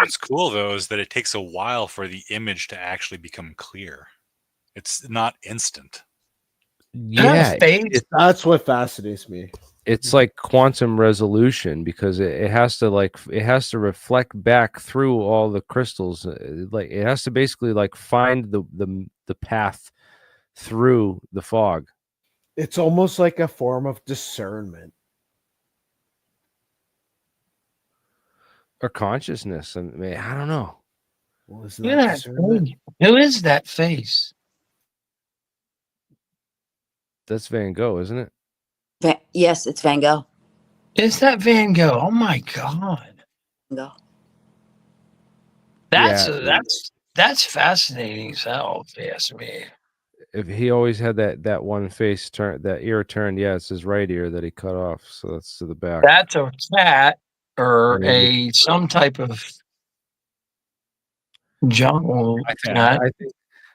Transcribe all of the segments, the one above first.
what's cool though is that it takes a while for the image to actually become clear. It's not instant. Yeah, that's what fascinates me. It's like quantum resolution because it has to reflect back through all the crystals. Like it has to basically like find the path through the fog. It's almost like a form of discernment or consciousness. I mean, I don't know. Well, isn't that discernment? Who is that face? That's Van Gogh, isn't it? Yes, it's Van Gogh. Is that Van Gogh? Oh my God! Van Gogh. That's fascinating as hell, if you ask me. If he always had that one face turn, that ear turned, yeah, it's his right ear that he cut off, so that's to the back. That's a cat or some type of jungle cat.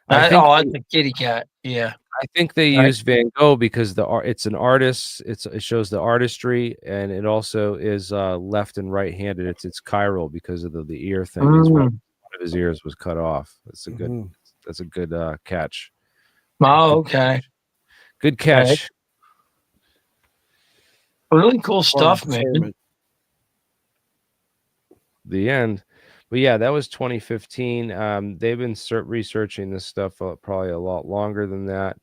I think it's a kitty cat. Yeah, I think they use Van Gogh because it's an artist. It shows the artistry, and it also is left and right handed. It's chiral because of the ear thing. One of his ears was cut off. That's a good. That's a good catch. Oh, okay. Good catch. Really cool stuff, man. The end. But yeah, that was 2015. They've been researching this stuff probably a lot longer than that.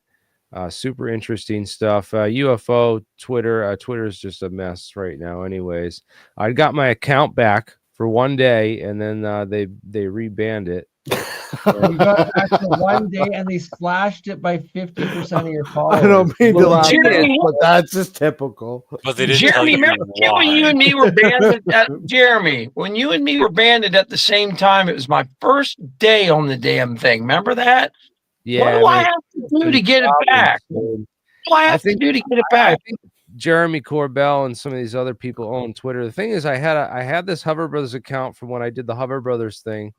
Super interesting stuff. UFO Twitter. Twitter is just a mess right now. Anyways, I got my account back for one day, and then they rebanned it. You got back for one day, and they splashed it by 50% of your followers. I don't mean to laugh, but that's just typical. But they didn't Jeremy, remember when you and me were banded Jeremy, when you and me were banded at the same time, it was my first day on the damn thing. Remember that? Yeah. What do I have to do to get it back? What do I have to do to get it back? I think Jeremy Corbell and some of these other people own Twitter. The thing is, I had this Hover Brothers account from when I did the Hover Brothers thing.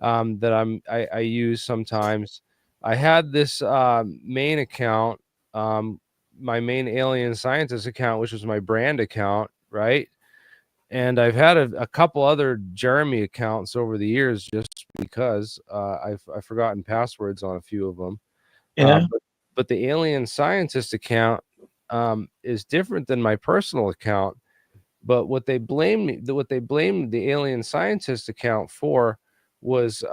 That I use sometimes. I had this main account, my main alien scientist account, which was my brand account, right? And I've had a couple other Jeremy accounts over the years just because I've forgotten passwords on a few of them. Yeah. But the alien scientist account is different than my personal account. But what they blamed the alien scientist account for was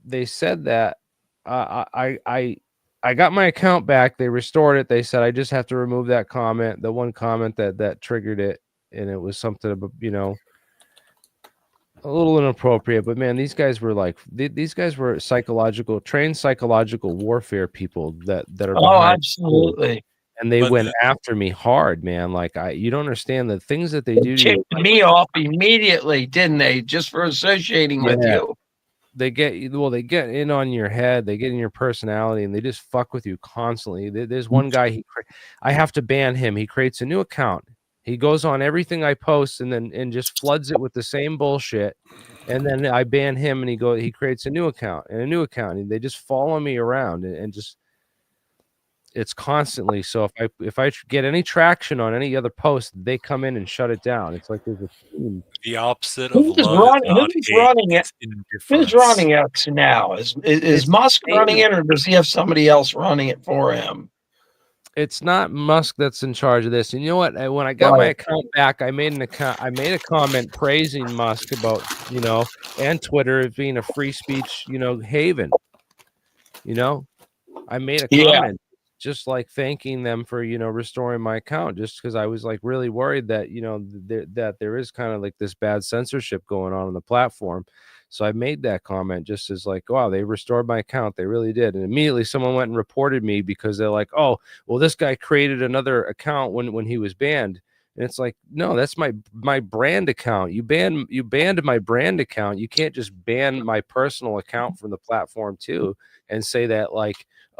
they said that I got my account back. They restored it. They said I just have to remove that comment, the one comment that triggered it, and it was something about, a little inappropriate. But man, these guys were these guys were trained psychological warfare people that are absolutely. And they went after me hard, man. You don't understand the things that they do to you. Me off immediately, didn't they? Just for associating with you. They get in on your head. They get in your personality, and they just fuck with you constantly. There's one guy. I have to ban him. He creates a new account. He goes on everything I post, and just floods it with the same bullshit. And then I ban him, and he creates a new account and a new account, and they just follow me around and just. It's constantly. So if I get any traction on any other post, they come in and shut it down. It's like there's a team. The opposite of love. Who's running it? Who's running it now? Is Musk running it, or does he have somebody else running it for him? It's not Musk that's in charge of this. And you know what? When I got my account back, I made a comment praising Musk about and Twitter as being a free speech haven. I made a comment. Just like thanking them for restoring my account, just because I was really worried that that there is kind of this bad censorship going on the platform. So I made that comment just as wow, they restored my account, they really did. And immediately someone went and reported me because they're like, oh well, this guy created another account when he was banned. And it's like, no, that's my brand account. You banned my brand account. You can't just ban my personal account from the platform too and say that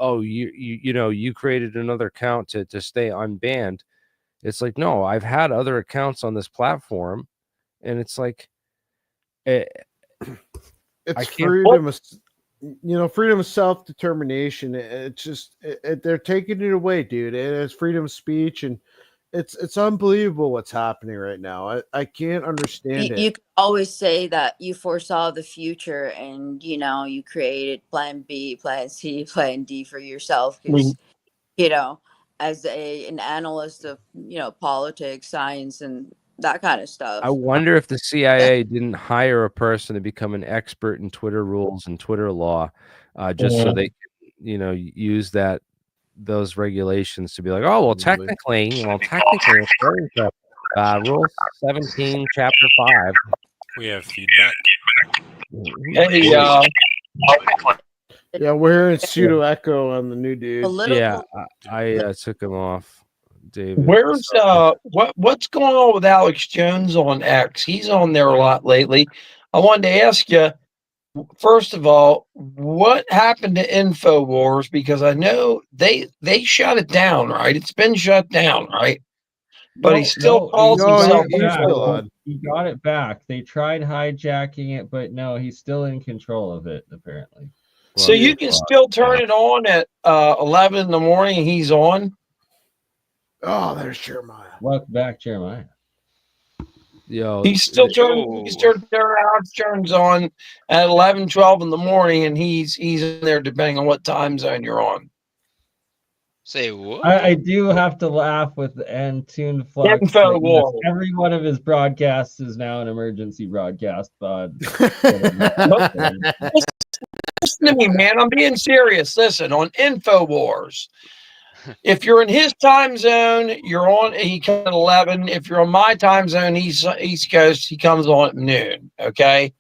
oh, you created another account to stay unbanned. It's like, no, I've had other accounts on this platform, and it's like, it's freedom of, freedom of self-determination. It's just they're taking it away, dude. It's freedom of speech, and It's unbelievable what's happening right now. I can't understand You it. can always say that you foresaw the future and you created plan B, plan C, plan D for yourself because you know as an analyst of politics, science, and that kind of I stuff. wonder if the CIA didn't hire a person to become an expert in Twitter rules and Twitter law, just so they can, use those regulations to be like, oh, well, technically, according to Rule 17, Chapter 5. We have feedback. Hey, Yeah, we're hearing pseudo echo on the new dude. Yeah, I took him off, David. where's what's going on with Alex Jones on X? He's on there a lot lately. I wanted to ask you, first of all, what happened to InfoWars? Because I know they shut it down, right? It's been shut down, right? But he still calls himself InfoWars. He got it back. They tried hijacking it, but no, he's still in control of it, apparently. So you can still turn it on at 11 in the morning. He's on. Oh, there's Jeremiah. Welcome back, Jeremiah. Yo, He's still turning. He's turning Alex Jones on at 11, 12 in the morning, and he's in there depending on what time zone you're on. Say what? I do have to laugh with Antune Flux. InfoWars. Every one of his broadcasts is now an emergency broadcast. Listen to me, man. I'm being serious. Listen, on InfoWars, if you're in his time zone, you're on. He comes at 11. If you're on my time zone, he's East Coast. He comes on at noon. Okay.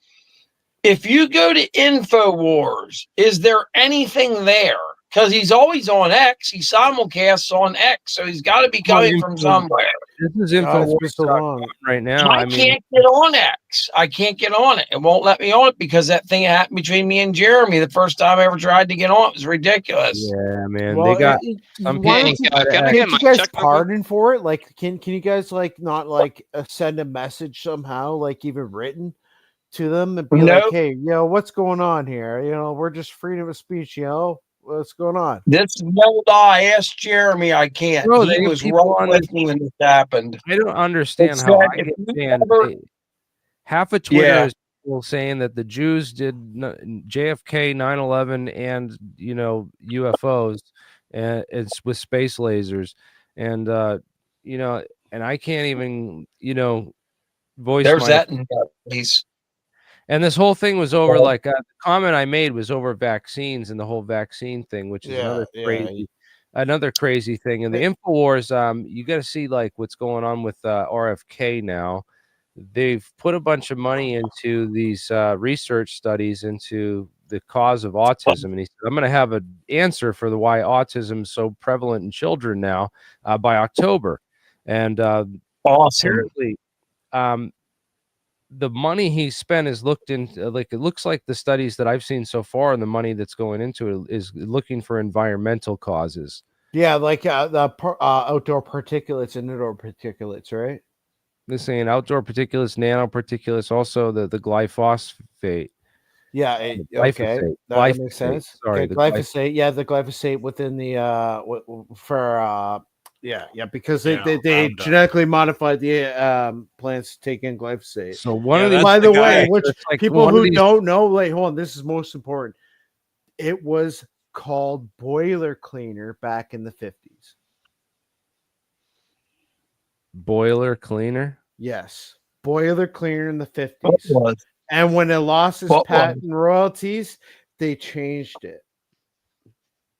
If you go to InfoWars, is there anything there? Because he's always on X. He simulcasts on X, so he's got to be coming from somewhere. This is InfoWars right now. I can't get on X. I can't get on it. It won't let me on it because that thing happened between me and Jeremy the first time I ever tried to get on. It was ridiculous. Yeah, man. Well, they got some people. Can you guys pardon for it? Like, can you guys not send a message somehow, like even written, to them and be like, hey, what's going on here? We're just freedom of speech. What's going on? This is no lie. Ask Jeremy. I can't. Bro, he was wrong with me when this happened. I don't understand how I get half of Twitter is people saying that the Jews did JFK, 9/11, and UFOs, and it's with space lasers, and and I can't even voice. There's that in piece. And this whole thing was over the comment I made was over vaccines and the whole vaccine thing, which is another crazy thing. And the InfoWars, you got to see what's going on with RFK now. They've put a bunch of money into these research studies into the cause of autism, and he said, "I'm going to have an answer for why autism is so prevalent in children now by October." And apparently, the money he spent is looked into, it looks like the studies that I've seen so far and the money that's going into it is looking for environmental causes. Yeah, like the outdoor particulates and indoor particulates, right? They're saying outdoor particulates, nanoparticulates, also the glyphosate. Yeah, okay, that makes sense. Sorry, okay, glyphosate. Yeah, the glyphosate within the because they genetically modified the plants to take in glyphosate. So one of these, by the way, which people who don't know, hold on, this is most important. It was called boiler cleaner back in the 50s. Boiler cleaner? Yes, boiler cleaner in the 50s. And when it lost its patent royalties, they changed it.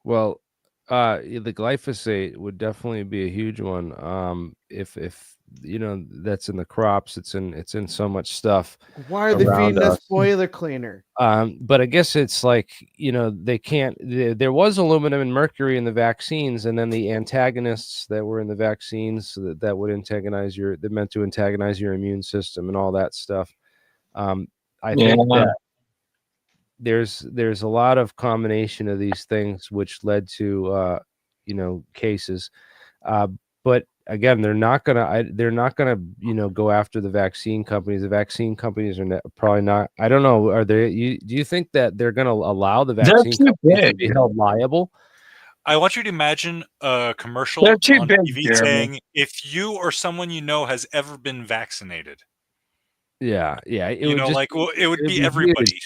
Well, the glyphosate would definitely be a huge one. If that's in the crops, it's in so much stuff. Why are they feeding us boiler cleaner? But I guess it's they can't. There was aluminum and mercury in the vaccines, and then the antagonists that were in the vaccines that would antagonize that meant to antagonize your immune system and all that stuff. I think that there's a lot of combination of these things which led to cases, but again, they're not gonna go after the vaccine companies. The vaccine companies are probably not. I don't know. Do you think that they're gonna allow the vaccine companies to be held liable? I want you to imagine a commercial They're on too big, TV Jeremy. saying, if you or someone you know has ever been vaccinated. Yeah, it You would know, just like, well, it would be huge. everybody.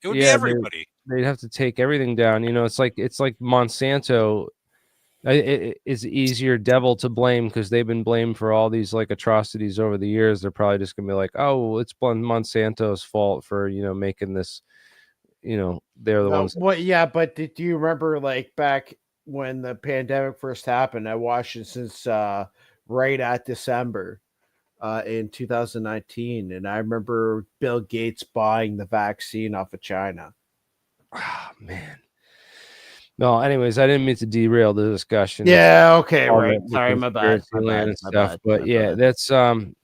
It would be everybody. They'd have to take everything down. You know, it's like Monsanto. It's easier devil to blame because they've been blamed for all these like atrocities over the years. They're probably just gonna be like, oh, it's Monsanto's fault for making this. They're the ones. Yeah, but do you remember like back when the pandemic first happened? I watched it since right at December in 2019, and I remember Bill Gates buying the vaccine off of China. Oh, man. No, anyways, I didn't mean to derail the discussion. Yeah, okay, right. Sorry, my bad. But yeah, that's we'll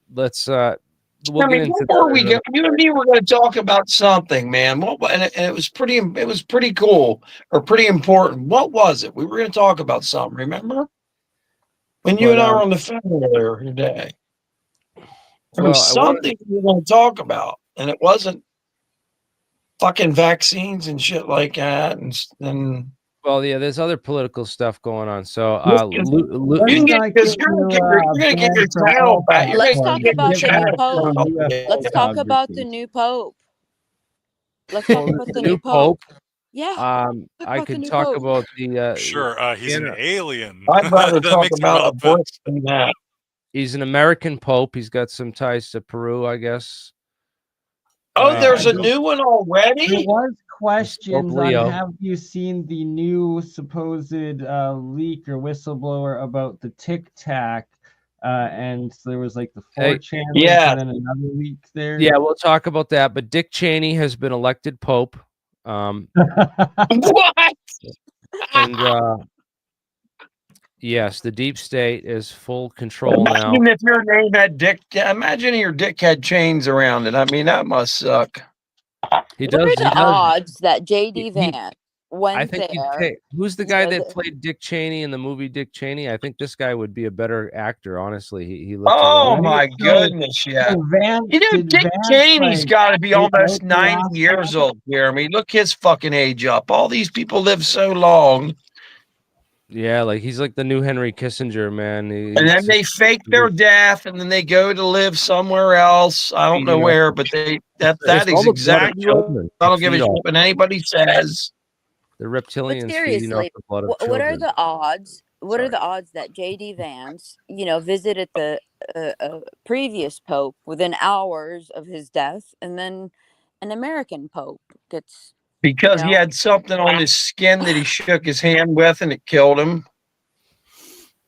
I get mean, into before we go, you and me were going to talk about something, man. And it was pretty cool or pretty important. What was it? We were going to talk about something. Remember when you and I were on the phone earlier today? There was something we were going to talk about, and it wasn't fucking vaccines and shit like that. And well, yeah, there's other political stuff going on. So, you're going to get your title back. Let's talk about the new pope. Let's talk about the new pope. Let's talk about the new pope. Yeah. I could talk about the. Sure, he's an alien. I'd rather talk about abortion than that. He's an American pope. He's got some ties to Peru, I guess. Oh, there's a new one already? There was questions on have you seen the new supposed leak or whistleblower about the Tic Tac? And so there was like the 4chan leak and then another leak there. Yeah, we'll talk about that. But Dick Cheney has been elected pope. What? And yes, the deep state is full control now. Imagine if your name had Dick. Imagine your dick had chains around it. I mean, that must suck. What are the odds that JD Vance went there? Who's the guy that played Dick Cheney in the movie Dick Cheney? I think this guy would be a better actor, honestly. He looks my goodness, yeah. Dick Cheney's got to be almost 90 years old, Jeremy. Look his fucking age up. All these people live so long. Yeah, like he's like the new Henry Kissinger, man. And then they fake their death, and then they go to live somewhere else. I don't know where, but that is exactly what I don't give a shit what anybody says. The reptilians. But seriously, what are the odds? What are the odds that JD Vance, visited the previous pope within hours of his death, and then an American pope gets? Because he had something on his skin that he shook his hand with, and it killed him.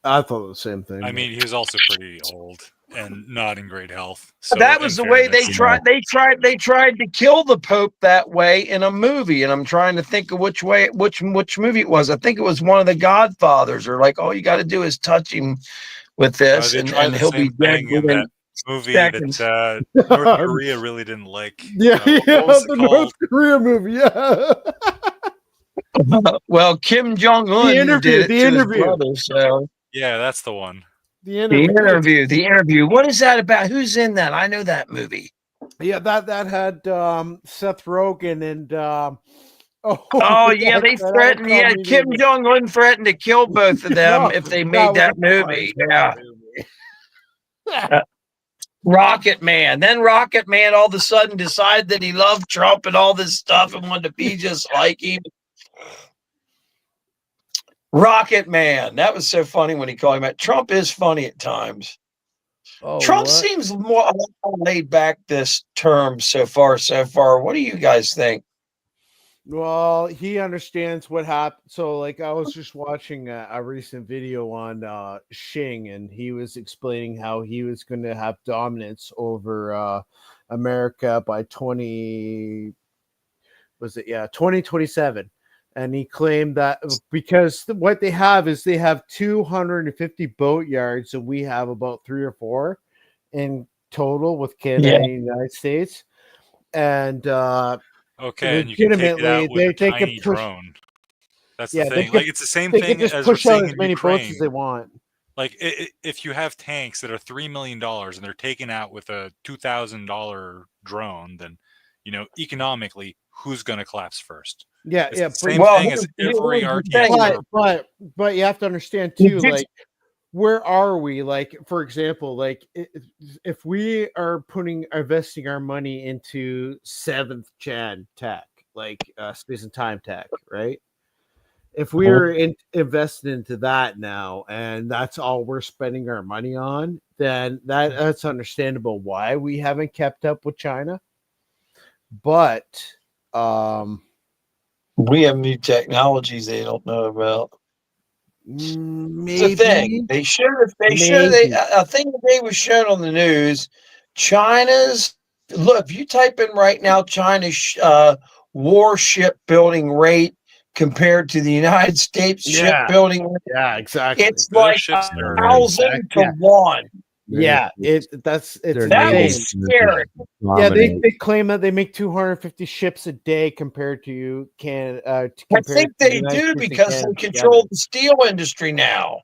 I thought the same thing. I mean, he was also pretty old and not in great health. So that was the way they tried. They tried to kill the Pope that way in a movie, and I'm trying to think of which movie it was. I think it was one of the Godfathers, or like, all you got to do is touch him with this, and he'll be dead within movie seconds. That North Korea really didn't like. The North Korea movie. Yeah. Well, Kim Jong-un did it to his brother, so yeah, that's the one. The interview. What is that about? Who's in that? I know that movie. Yeah, that had Seth Rogen and they threatened. Yeah, Kim Jong-un threatened to kill both of them if they made that movie. Yeah. Rocket Man. Then Rocket Man all of a sudden decided that he loved Trump and all this stuff and wanted to be just like him. Rocket Man. That was so funny when he called him that. Trump is funny at times. Trump seems more laid back this term so far. What do you guys think? Well, he understands what happened. So, like, I was just watching a recent video on Xing, and he was explaining how he was going to have dominance over America by 2027. And he claimed that because what they have is they have 250 boatyards, and we have about 3 or 4 in total with Canada and the United States. And okay, and you can take it out with a tiny drone. That's the thing. Like, it's the same thing as push out as many boats as they want. Like, if you have tanks that are $3 million and they're taken out with a $2,000 drone, then economically, who's going to collapse first? Yeah, It's yeah. the same thing as every RTS. But you have to understand too, like, where are we? Like, for example, like if we are investing our money into 7th gen tech, like space and time tech, right? If we are invested into that now, and that's all we're spending our money on, then that's understandable why we haven't kept up with China. But we have new technologies they don't know about. Maybe the thing they should have. A thing that they was shown on the news. China's look. If you type in right now, China's warship building rate compared to the United States shipbuilding rate. Yeah, exactly. It's like 1,000 to 1. Yeah, that's scary. Yeah, they claim that they make 250 ships a day compared to I think they do because they control the steel industry now.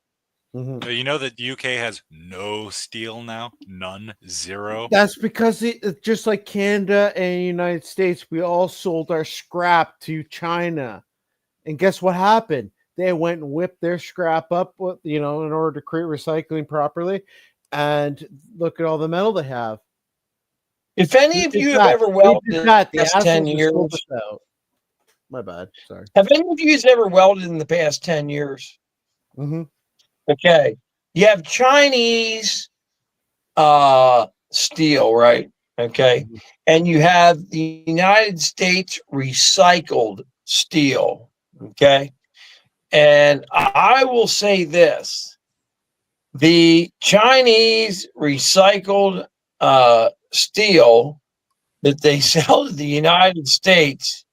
So you know that the UK has no steel now? None? Zero? That's because just like Canada and the United States, we all sold our scrap to China. And guess what happened? They went and whipped their scrap up, in order to create recycling properly. And look at all the metal they have. If any of you have ever welded in the past 10 years, my bad. Sorry. Have any of you ever welded in the past 10 years? Mm-hmm. Okay. You have Chinese steel, right? Okay. Mm-hmm. And you have the United States recycled steel. Okay. And I will say this. The Chinese recycled steel that they sell to the United States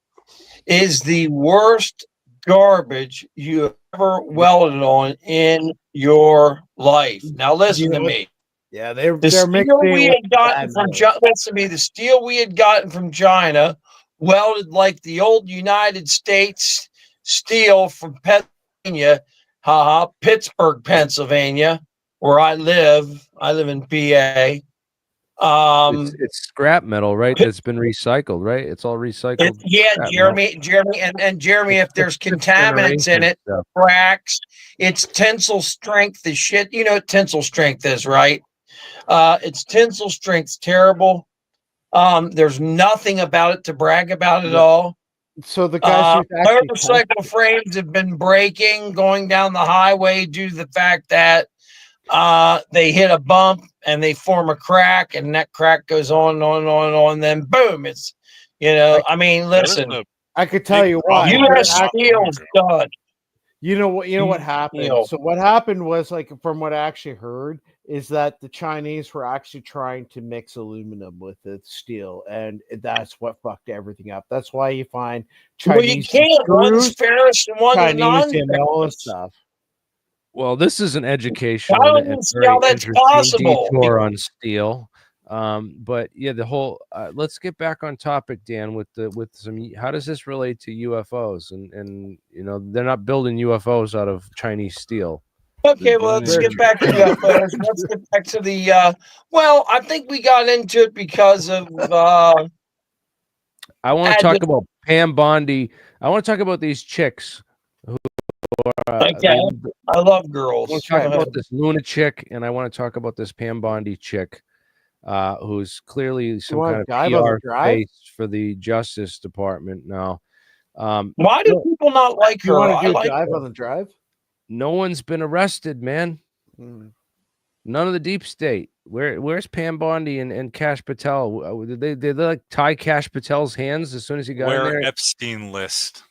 is the worst garbage you ever welded on in your life. Now listen to me. Yeah, the steel we had gotten from the steel we had gotten from China, welded like the old United States steel from Pennsylvania, Pittsburgh, Pennsylvania, where I live. I live in PA. It's scrap metal, right? That's been recycled, right? It's all recycled. Jeremy, if there's contaminants in it, cracks, it's tensile strength is shit. You know what tensile strength is, right? Its tensile strength's terrible. There's nothing about it to brag about at all. So the guys motorcycle frames have been breaking going down the highway due to the fact that they hit a bump and they form a crack, and that crack goes on and on and on and on. And then boom, it's listen. I could tell you why. U.S. Steel's done. You know what happened? So what happened was, like, from what I actually heard, is that the Chinese were actually trying to mix aluminum with the steel, and that's what fucked everything up. That's why you find Chinese one's ferrous and one's non-ferrous and all this stuff. Well, this is an educational and very interesting detour on steel. But yeah, the whole let's get back on topic, Dan, with some. How does this relate to UFOs? And they're not building UFOs out of Chinese steel. Okay, well, let's get back to UFOs. Let's get back to the. Well, I think we got into it because of. I want to talk about Pam Bondi. I want to talk about these chicks. Okay, I love girls. I want to talk about this Luna chick, and I want to talk about this Pam Bondi chick, who's clearly some kind of PR face for the Justice Department now. Why do people not like her? You want to do a dive on the drive? No one's been arrested, man. None of the deep state. Where's Pam Bondi and Cash Patel? Did they like tie Cash Patel's hands as soon as he got in there? Epstein list.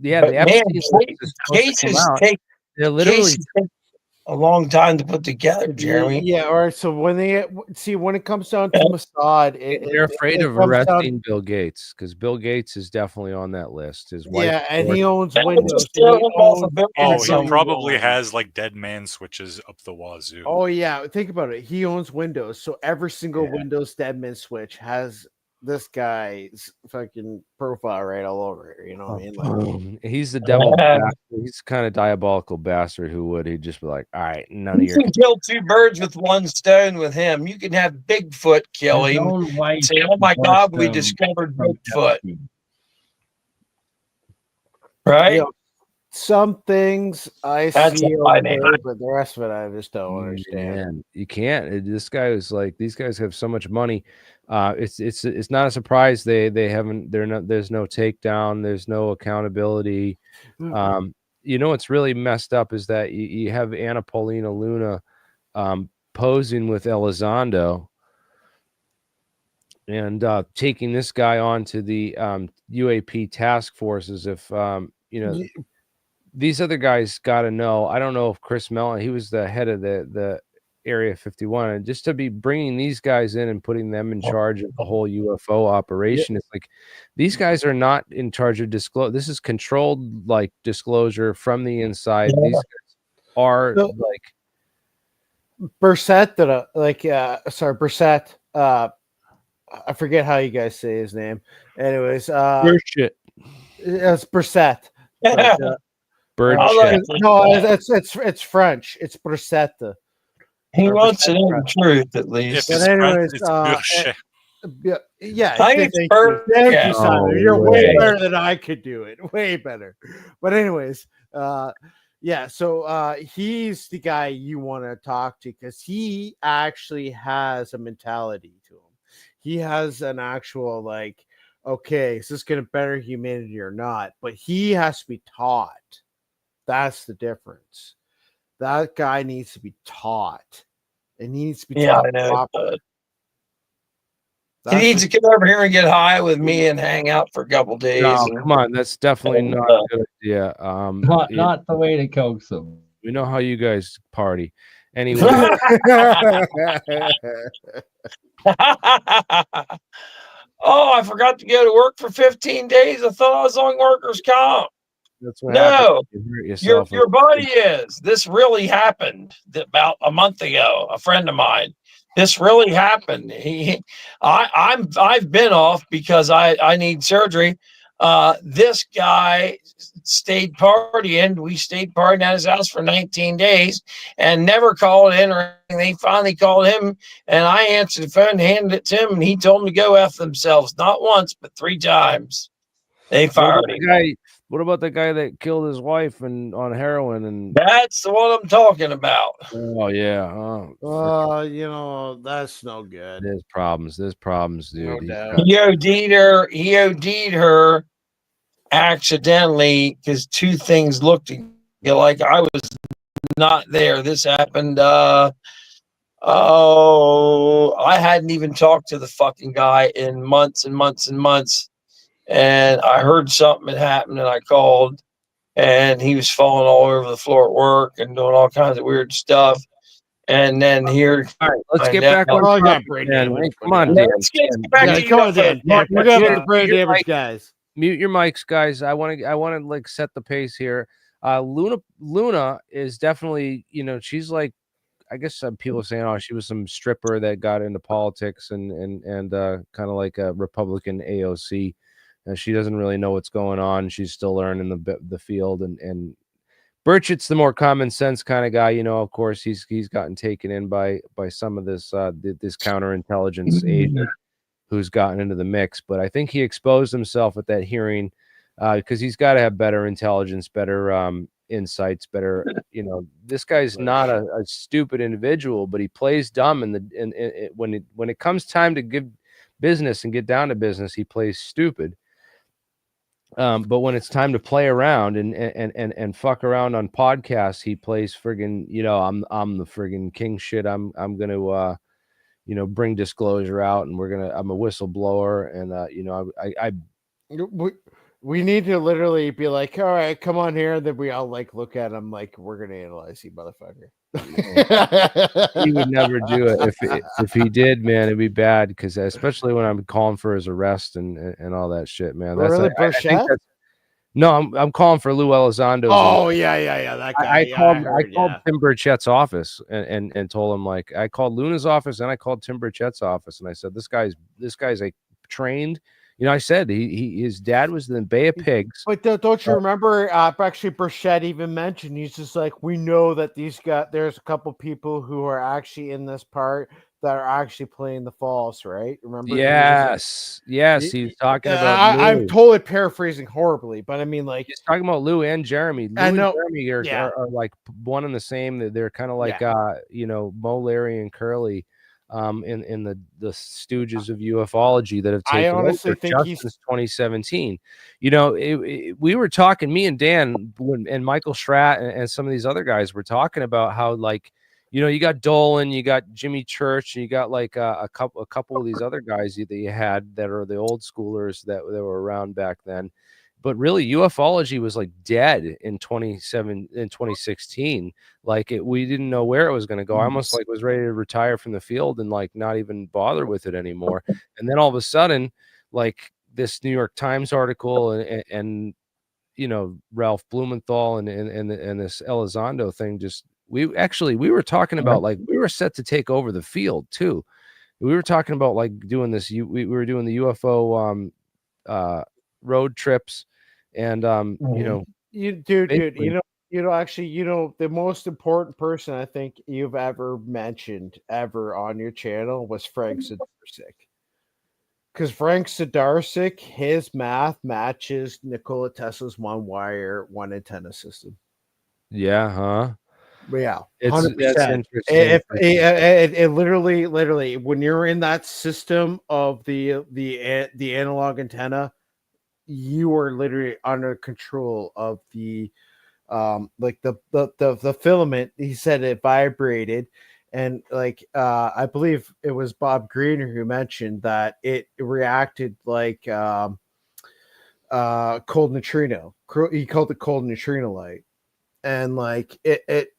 Yeah, the Epstein cases take a long time to put together, Jeremy. Yeah, all right. So when it comes down to Mossad, they're afraid of arresting Bill Gates, because Bill Gates is definitely on that list. His wife, and he owns Windows. He probably has like dead man switches up the wazoo. Oh yeah, think about it. He owns Windows, so every single Windows dead man switch has this guy's fucking profile right all over here. You know what I mean? Like, he's the devil. He's kind of diabolical bastard who would he'd just be like, all right, none of your. You can kill two birds with one stone with him. You can have Bigfoot kill him. Say, oh my God, we discovered Bigfoot. Right? You know, some things I see okay, but the rest of it I just don't understand. Man, you can't. This guy is like, these guys have so much money. It's not a surprise they haven't. There's no takedown. There's no accountability. You know what's really messed up is that you have Anna Paulina Luna posing with Elizondo and taking this guy on to the UAP task forces. If you know, these other guys got to know. I don't know if Chris Mellon, he was the head of the Area 51, and just to be bringing these guys in and putting them in charge of the whole UFO operation, it's like these guys are not in charge of disclose. This is controlled like disclosure from the inside. These guys are like Brissett, Brissett. I forget how you guys say his name. Anyways, it's Brissett. No, it's French. It's Brissette. He wants to know the truth, at least. But anyways, yeah. Thank you, Simon. You're way better than I could do it. Way better. But anyways, yeah. So he's the guy you want to talk to because he actually has a mentality to him. He has an actual like, okay, is this going to better humanity or not? But he has to be taught. That's the difference. That guy needs to be taught. It needs to be taught properly. He needs to come over here and get high with me and hang out for a couple days. No, come on, that's definitely not a good idea. Not the way to coax them. We know how you guys party. Anyway. Oh, I forgot to go to work for 15 days. I thought I was on workers' comp. That's what no, your buddy is. This really happened about a month ago. A friend of mine. This really happened. I've been off because I need surgery. This guy stayed partying. We stayed partying at his house for 19 days and never called in or anything. They finally called him and I answered the phone, handed it to him, and he told them to go F themselves. Not once, but 3 times. They fired him. What about the guy that killed his wife and on heroin? And that's the one I'm talking about. Oh yeah. You know, that's no good. There's problems, dude. He OD'd her accidentally because 2 things looked like I was not there. This happened. I hadn't even talked to the fucking guy in months and months and months. And I heard something had happened and I called and he was falling all over the floor at work and doing all kinds of weird stuff. And then here, all right, let's get back on topic. Come on, Dan. Come on, Dan. We're gonna have the brain damage, guys. Mute your mics, guys. I want to like set the pace here. Luna is definitely, you know, she's like, I guess some people saying, oh, she was some stripper that got into politics and kind of like a Republican AOC. She doesn't really know what's going on. She's still learning the field. And Burchett's the more common sense kind of guy. You know, of course, he's gotten taken in by some of this counterintelligence agent who's gotten into the mix. But I think he exposed himself at that hearing because he's got to have better intelligence, better insights, better. You know, this guy's not a stupid individual, but he plays dumb. When it comes time to give business and get down to business, he plays stupid. But when it's time to play around and fuck around on podcasts, he plays friggin', you know, I'm the friggin' king shit. I'm gonna you know, bring disclosure out and I'm a whistleblower and you know, we need to literally be like, all right, come on here. Then we all like look at him like we're gonna analyze you, motherfucker. He would never do it. If he did, man, it'd be bad because especially when I'm calling for his arrest and all that shit, man. That's really no, I'm calling for Lou Elizondo. Oh yeah, that guy. I called Tim Burchett's office and told him, like, I called Luna's office and I called Tim Burchett's office and I said this guy's a trained. You know, I said his dad was in the Bay of Pigs. But don't you remember? Actually, Burchett even mentioned, he's just like, we know that there's a couple people who are actually in this part that are actually playing the false, right? Remember? Yes, he's talking about. I'm totally paraphrasing horribly, but I mean, like, he's talking about Lou and Jeremy. Lou and Jeremy are like one and the same. They're kind of like you know, Mo, Larry, and Curly. In the stooges of UFOlogy that have taken over just since 2017. You know, we were talking, me and Dan and Michael Stratt and some of these other guys were talking about how, like, you know, you got Dolan, you got Jimmy Church, and you got like a couple of these other guys that you had that are the old schoolers that were around back then. But really, UFOlogy was like dead in 2016. Like, we didn't know where it was going to go. I almost like was ready to retire from the field and like not even bother with it anymore. And then all of a sudden, like this New York Times article and you know, Ralph Blumenthal and this Elizondo thing, just we were talking about, like, we were set to take over the field too. We were talking about like doing this. We were doing the UFO road trips. And you know, dude, you know, actually, you know, the most important person I think you've ever mentioned ever on your channel was Frank Sidarsik. Because Frank Sidarsik, his math matches Nikola Tesla's one wire, one antenna system. Yeah, huh? Yeah, 100%. That's interesting. It literally, when you're in that system of the analog antenna, you are literally under control of the like the filament. He said it vibrated, and like I believe it was Bob Greener who mentioned that it reacted like cold neutrino. He called it cold neutrino light, and like it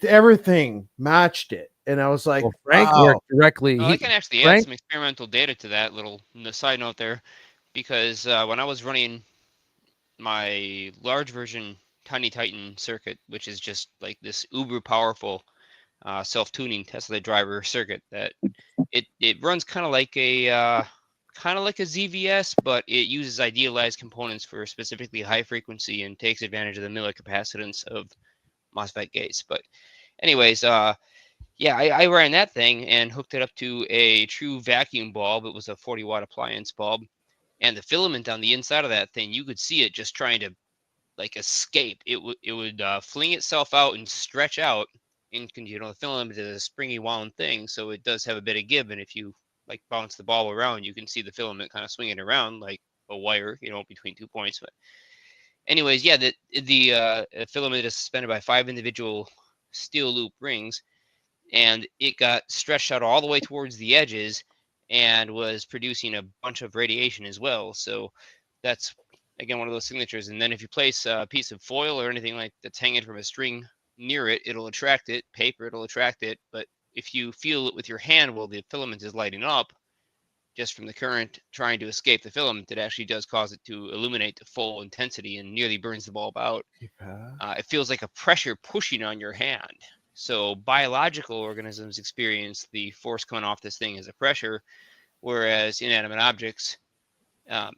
everything matched it. And I was like, well, Frank worked directly. I can actually add some experimental data to that little side note there. Because when I was running my large version Tiny Titan circuit, which is just like this uber powerful self-tuning Tesla driver circuit, that it runs kind of like a ZVS, but it uses idealized components for specifically high frequency and takes advantage of the millicapacitance of MOSFET gates. But anyways, yeah, I ran that thing and hooked it up to a true vacuum bulb. It was a 40-watt appliance bulb. And the filament on the inside of that thing, you could see it just trying to like escape. It would fling itself out and stretch out. And you know, the filament is a springy wound thing, so it does have a bit of give. And if you like bounce the ball around, you can see the filament kind of swinging around like a wire, you know, between 2 points. But anyways, yeah, the filament is suspended by 5 individual steel loop rings, and it got stretched out all the way towards the edges and was producing a bunch of radiation as well. So that's, again, one of those signatures. And then if you place a piece of foil or anything like that's hanging from a string near it, it'll attract it. Paper, it'll attract it. But if you feel it with your hand while the filament is lighting up, just from the current trying to escape the filament, it actually does cause it to illuminate to full intensity and nearly burns the bulb out. It feels like a pressure pushing on your hand. So biological organisms experience the force coming off this thing as a pressure, whereas inanimate objects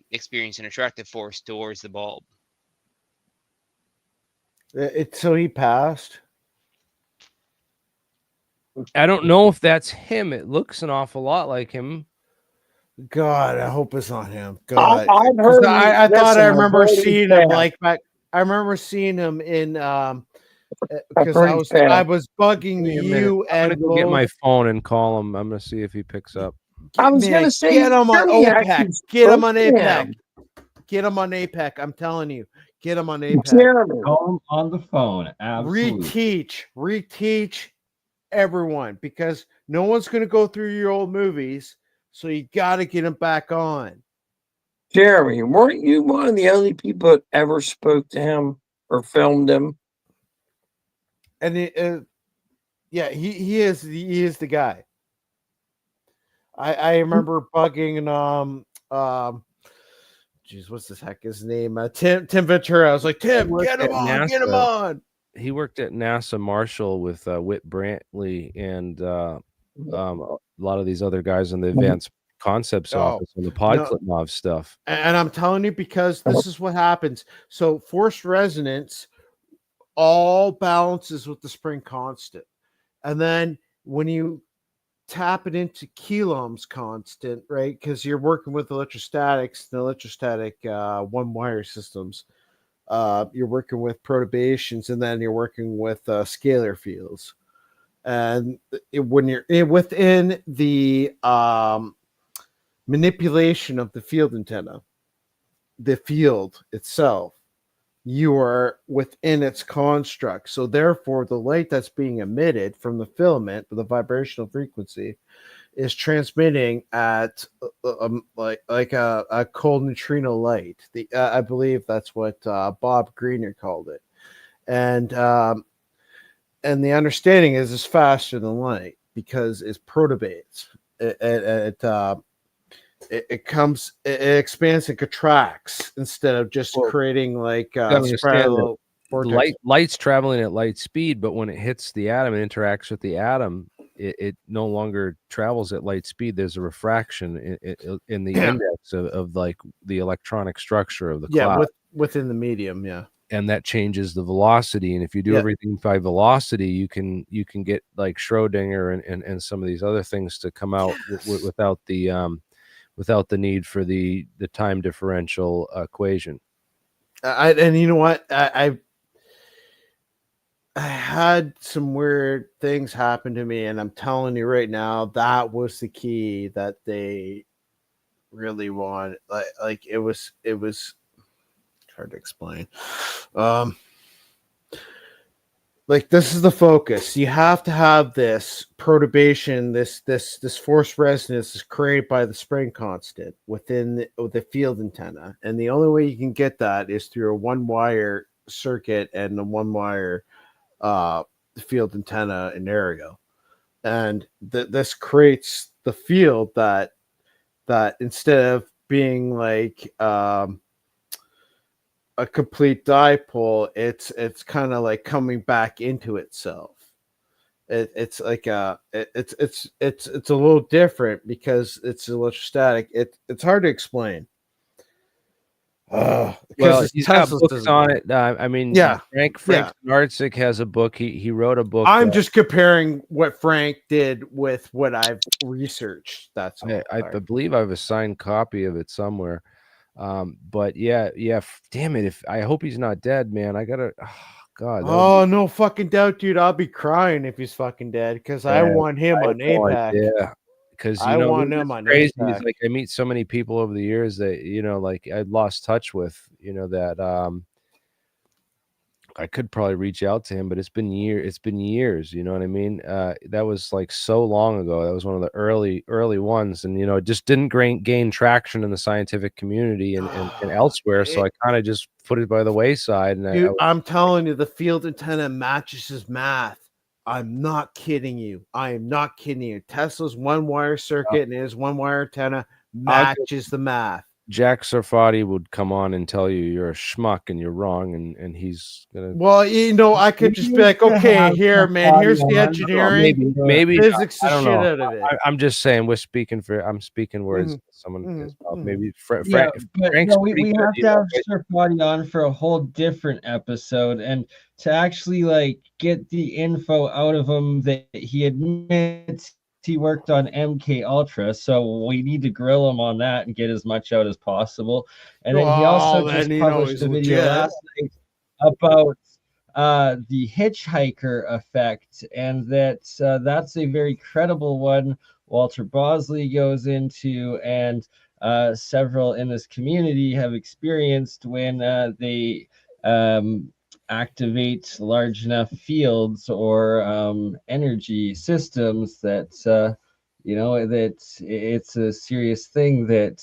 experience an attractive force towards the bulb. So he passed. I don't know if that's him. It looks an awful lot like him. God, I hope it's not him. God, I thought I remember seeing him like back. I remember seeing him in because I was bugging you, and I'm gonna go get my phone and call him. I'm gonna see if he picks up. I was gonna say, get him on OPEC. Get him on APEC. Get him on APEC. I'm telling you, get him on APEC. Call him on the phone. Absolutely. Reteach everyone, because no one's gonna go through your old movies. So you got to get him back on. Jeremy, weren't you one of the only people that ever spoke to him or filmed him? And yeah, he is the guy. I remember bugging geez, what's this heck his name? Tim Ventura. I was like, Tim, get him on, get him on. He worked at NASA Marshall with Whit Brantley and a lot of these other guys in the advanced concepts Oh, office on the no. Podkletnov stuff. And I'm telling you, because this is what happens. So forced resonance all balances with the spring constant. And then when you tap it into Coulomb's constant, right? Because you're working with electrostatics, the electrostatic one wire systems. You're working with perturbations, and then you're working with scalar fields. And when you're within the manipulation of the field antenna, the field itself, you are within its construct. So therefore, the light that's being emitted from the filament with the vibrational frequency is transmitting at like a cold neutrino light. I believe that's what Bob Greener called it, and the understanding is it's faster than light because it perturbates. It expands and contracts instead of just creating like spiral vortex. Light's traveling at light speed, but when it hits the atom and interacts with the atom, it no longer travels at light speed. There's a refraction in the index of like the electronic structure of the cloud. Within the medium, and that changes the velocity. And if you do everything by velocity, you can get like Schrodinger and some of these other things to come out without the need for the time differential equation. And you know what? I had some weird things happen to me, and I'm telling you right now, that was the key that they really wanted. Like it was hard to explain. Like this is the focus. You have to have this perturbation, this force resonance is created by the spring constant within the field antenna, and the only way you can get that is through a one wire circuit and a one wire field antenna in area, and this creates the field that instead of being like a complete dipole, it's kind of like coming back into itself. It's like it's a little different because it's electrostatic. It's hard to explain. Well, he's got books on it. I mean, Frank Narczyk has a book. He wrote a book. I'm just comparing what Frank did with what I've researched. That's all. I believe I have a signed copy of it somewhere. But yeah, damn it. I hope he's not dead, man. I gotta, God. Oh, no fucking doubt, dude. I'll be crying if he's fucking dead because I want him on APAC. Yeah. Because I want him on crazy. It's like I meet so many people over the years that, like I lost touch with, that I could probably reach out to him, but it's been years, you know what I mean? That was like so long ago. That was one of the early ones, and it just didn't gain traction in the scientific community and elsewhere. So I kind of just put it by the wayside. And dude, I'm telling you, the field antenna matches his math. I'm not kidding you. I am not kidding you. Tesla's one wire circuit and his one wire antenna matches the math. Jack Sarfati would come on and tell you you're a schmuck and you're wrong, and he's gonna. Well, I could just be like, okay, here, man, here's the engineering, maybe physics, the shit out of it. I'm just saying, I'm speaking words. Someone maybe Frank's. We have to have Sarfati on for a whole different episode, and to actually like get the info out of him that he admits he worked on MK Ultra, so we need to grill him on that and get as much out as possible. And then he also just published a video last night about the hitchhiker effect, and that's a very credible one. Walter Bosley goes into, and several in this community have experienced when they activate large enough fields or energy systems that that it's a serious thing. That,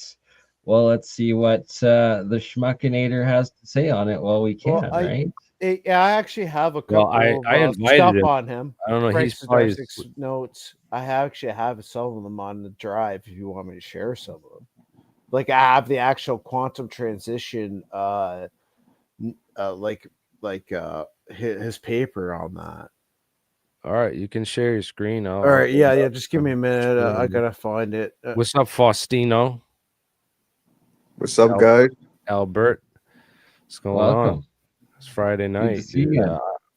well, let's see what the Schmuckinator has to say on it while we can. Right? I actually have a couple of stuff on him. I don't know. Frank's probably notes. I actually have some of them on the drive if you want me to share some of them. Like I have the actual quantum transition his paper on that. All right, you can share your screen. All right, yeah. Just give me a minute. I gotta find it. What's up, Faustino? What's up, guys? Albert, what's going on? It's Friday night.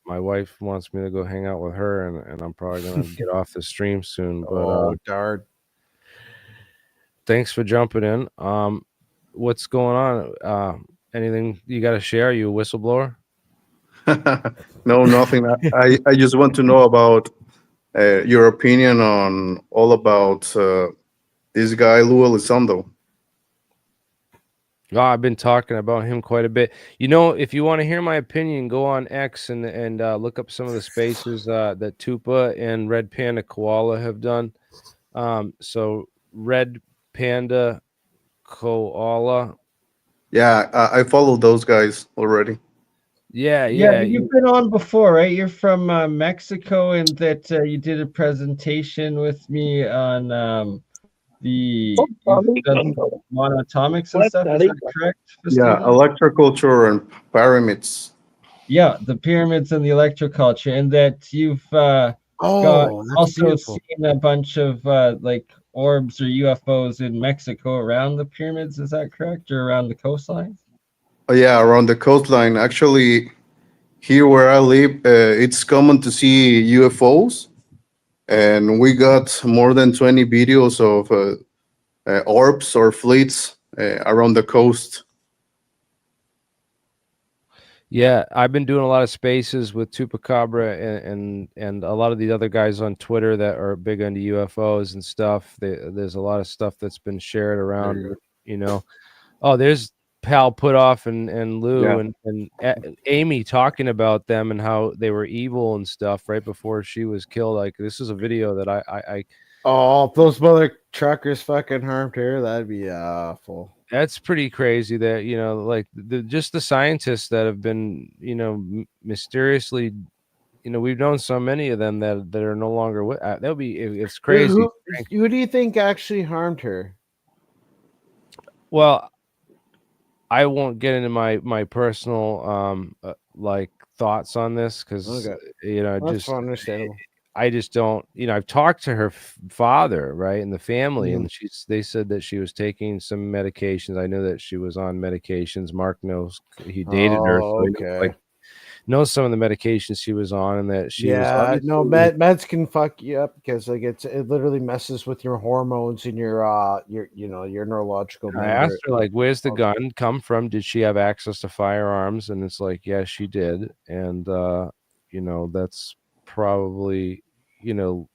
My wife wants me to go hang out with her, and I'm probably gonna get off the stream soon. But darn. Thanks for jumping in. What's going on? Anything you got to share? Are you a whistleblower? No, nothing. I just want to know about your opinion on all about this guy, Elizondo. Oh, I've been talking about him quite a bit. You know, if you want to hear my opinion, go on X and look up some of the spaces that Tupa and Red Panda Koala have done. So Red Panda Koala. Yeah, I followed those guys already. Yeah. You've been on before, right? You're from Mexico, and that you did a presentation with me on the monatomics and stuff. Is that correct? Yeah, electroculture and pyramids. Yeah, the pyramids and the electroculture, and that you've also seen a bunch of like orbs or UFOs in Mexico around the pyramids. Is that correct, or around the coastline? Oh, yeah, around the coastline. Actually, here where I live, it's common to see UFOs, and we got more than 20 videos of orbs or fleets around the coast. Yeah, I've been doing a lot of spaces with Tupacabra and a lot of the other guys on Twitter that are big into UFOs and stuff. There's a lot of stuff that's been shared around, you know. Oh, there's Pal Putoff and Lou and Amy talking about them and how they were evil and stuff right before she was killed. Like, this is a video that I oh, if those mother truckers fucking harmed her, that'd be awful. That's pretty crazy that, you know, like just the scientists that have been, you know, mysteriously, you know, we've known so many of them that are no longer with. That would be, it's crazy. Who do you think actually harmed her? Well, I won't get into my personal like thoughts on this because you know, that's understandable. I just don't, you know, I've talked to her father, right, and the family, and they said that she was taking some medications. I know that she was on medications. Mark knows, he dated her, so he knows some of the medications she was on, and that she was meds can fuck you up because like it literally messes with your hormones and your you know, your neurological. I asked her, like, where's the gun come from? Did she have access to firearms? And it's like, yeah, she did, and you know, that's probably, you know,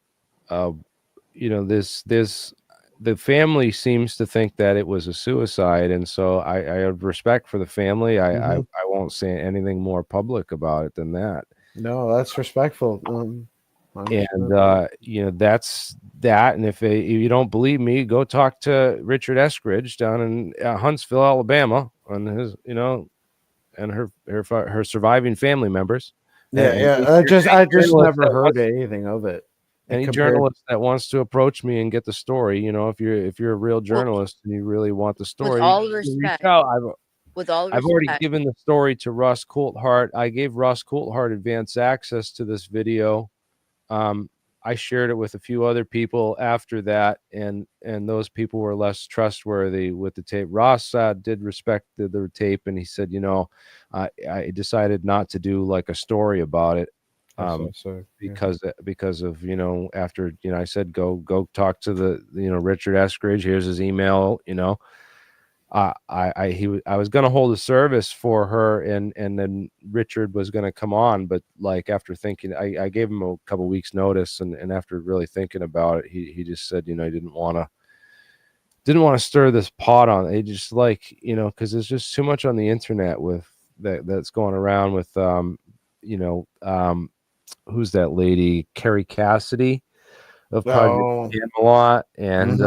this the family seems to think that it was a suicide, and so I have respect for the family. I won't say anything more public about it than that. No, that's respectful. And you know, that's that. And if you don't believe me, go talk to Richard Eskridge down in Huntsville, Alabama, on his, you know, and her surviving family members. I just never heard anything of it. Any journalist that wants to approach me and get the story, you know, if you're a real journalist and you really want the story, with all respect, I've already given the story to Russ Coulthart. I gave Russ Coulthart advance access to this video. I shared it with a few other people after that, and those people were less trustworthy with the tape. Ross did respect the tape, and he said, you know, I decided not to do like a story about it. Because of, you know, after, you know, I said go talk to the, you know, Richard Eskridge. Here's his email. You know, I was going to hold a service for her, and then Richard was going to come on, but like after thinking, I gave him a couple weeks notice, and after really thinking about it, he just said, you know, he didn't want to stir this pot on. He just, like, you know, because there's just too much on the internet with that's going around with you know, who's that lady, Carrie Cassidy of Project Camelot, and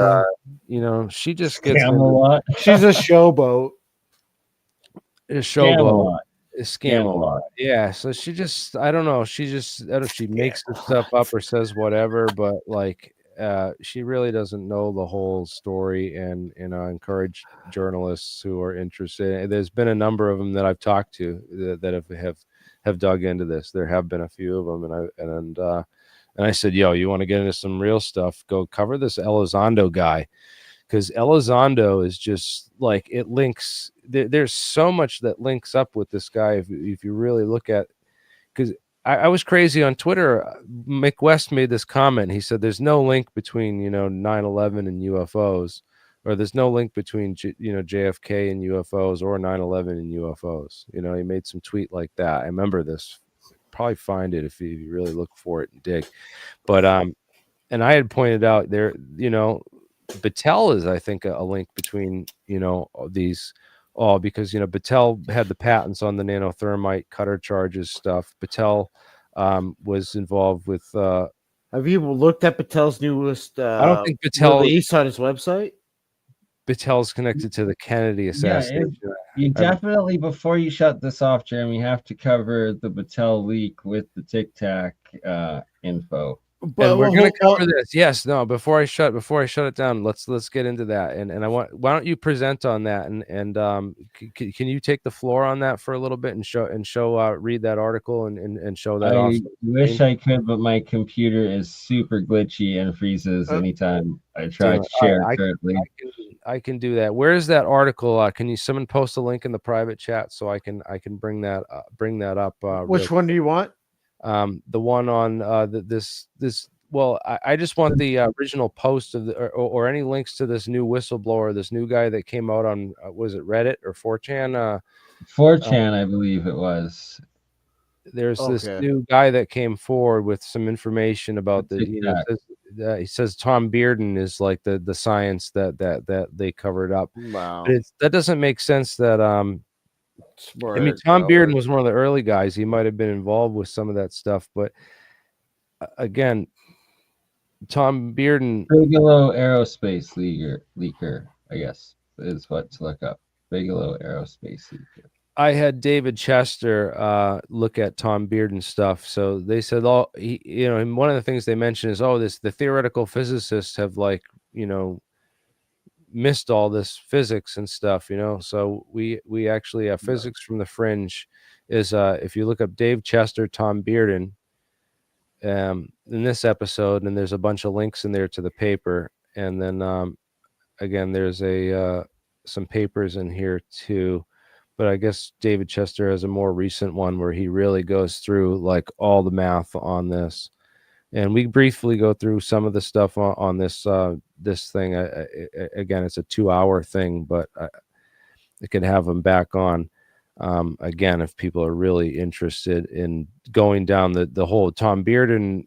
you know, she just gets Camelot. She's a showboat. A Scamelot. Yeah, so she just, I don't know, she makes this stuff up or says whatever, but like she really doesn't know the whole story, and I encourage journalists who are interested. There's been a number of them that I've talked to that have dug into this. There have been a few of them, and And I said, yo, you want to get into some real stuff? Go cover this Elizondo guy. Because Elizondo is just like, it links. There's so much that links up with this guy. If you really look at, because I was crazy on Twitter. Mick West made this comment. He said, there's no link between, 9/11 and UFOs, or there's no link between, JFK and UFOs or 9/11 and UFOs. He made some tweet like that. I remember this. Probably find it if you really look for it and dig. But and I had pointed out there, Battelle is, I think, a link between, these all, because, Battelle had the patents on the nanothermite cutter charges stuff. Battelle was involved with. Have you looked at Battelle's newest I don't think Battelle release on his website? Battelle's connected to the Kennedy assassination. Yeah, you definitely, before you shut this off, Jeremy, have to cover the Battelle leak with the Tic Tac info. But we're going to cover this. Yes, no. Before I shut it down, let's why don't you present on that, and can you take the floor on that for a little bit and show read that article and show that off? I wish I could, but my computer is super glitchy and freezes anytime I try to share it currently. I can do that. Where is that article? Can someone post a link in the private chat so I can bring that up? Which one do you want? The one on this. Well, I just want the original post of or any links to this new whistleblower, this new guy that came out on was it Reddit or 4chan? 4chan, I believe it was. There's this new guy that came forward with some information about he says Tom Bearden is like the science that they covered up. Wow, but that doesn't make sense. That Tom Bearden was one of the early guys. He might have been involved with some of that stuff, but again, Tom Bearden, Bigelow Aerospace leaker, I guess is what to look up. Bigelow Aerospace leaker. I had David Chester look at Tom Bearden stuff. So they said, and one of the things they mentioned is, the theoretical physicists have missed all this physics and stuff, So we actually have physics from the fringe is if you look up Dave Chester, Tom Bearden in this episode, and there's a bunch of links in there to the paper, and then again there's some papers in here too. But I guess David Chester has a more recent one where he really goes through like all the math on this. And we briefly go through some of the stuff on this this thing. Again, it's a 2-hour thing, but I could have them back on again if people are really interested in going down the whole Tom Bearden,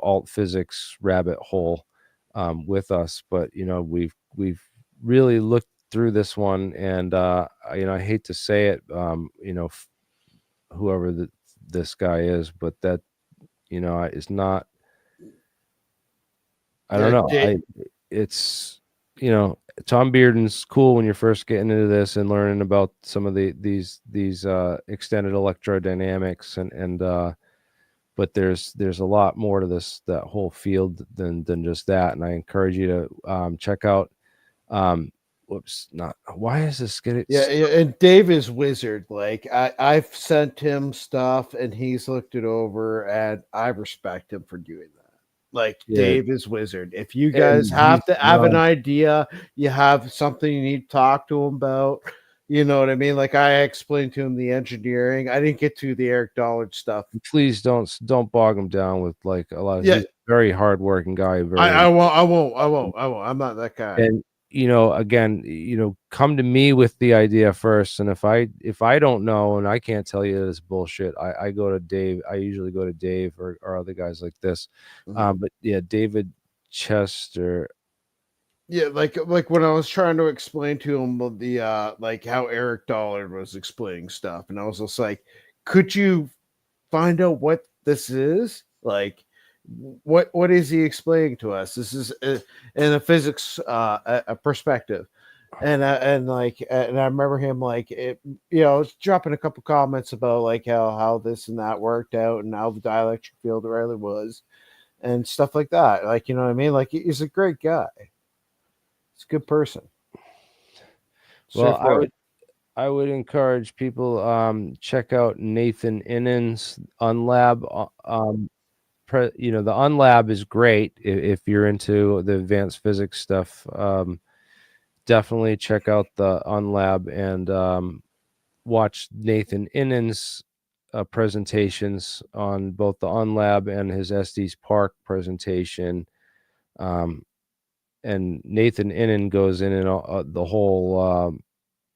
alt physics rabbit hole with us. But we've really looked through this one, and I hate to say it, whoever this guy is, but that is not. I don't know. It's Tom Bearden's cool when you're first getting into this and learning about some of these extended electrodynamics and but there's a lot more to that whole field than just that, and I encourage you to check out. Why is this getting? Yeah, and Dave is wizard. Like I've sent him stuff and he's looked it over, and I respect him for doing that. Like Dave is wizard. If you guys have to have an idea, you have something you need to talk to him about. You know what I mean? Like I explained to him the engineering. I didn't get to the Eric Dollard stuff. Please don't bog him down with like a lot of. He's a very hardworking guy. I won't. I'm not that guy. And again, come to me with the idea first. And if I don't know and I can't tell you this bullshit, I go to Dave. I usually go to Dave or other guys like this. But yeah, David Chester. Yeah, like when I was trying to explain to him the like how Eric Dollard was explaining stuff, and I was just like, could you find out what this is? Like, what is he explaining to us? This is in a physics a perspective, and I remember him like dropping a couple comments about like how this and that worked out and how the dielectric field really was and stuff like that. Like, you know what I mean? Like, he's a great guy. He's a good person. Well, I would encourage people check out Nathan Innan's Unlab you know, the Unlab is great if you're into the advanced physics stuff. Definitely check out the Unlab and watch Nathan Innan's presentations on both the Unlab and his Estes Park presentation. And Nathan Innan goes in and the whole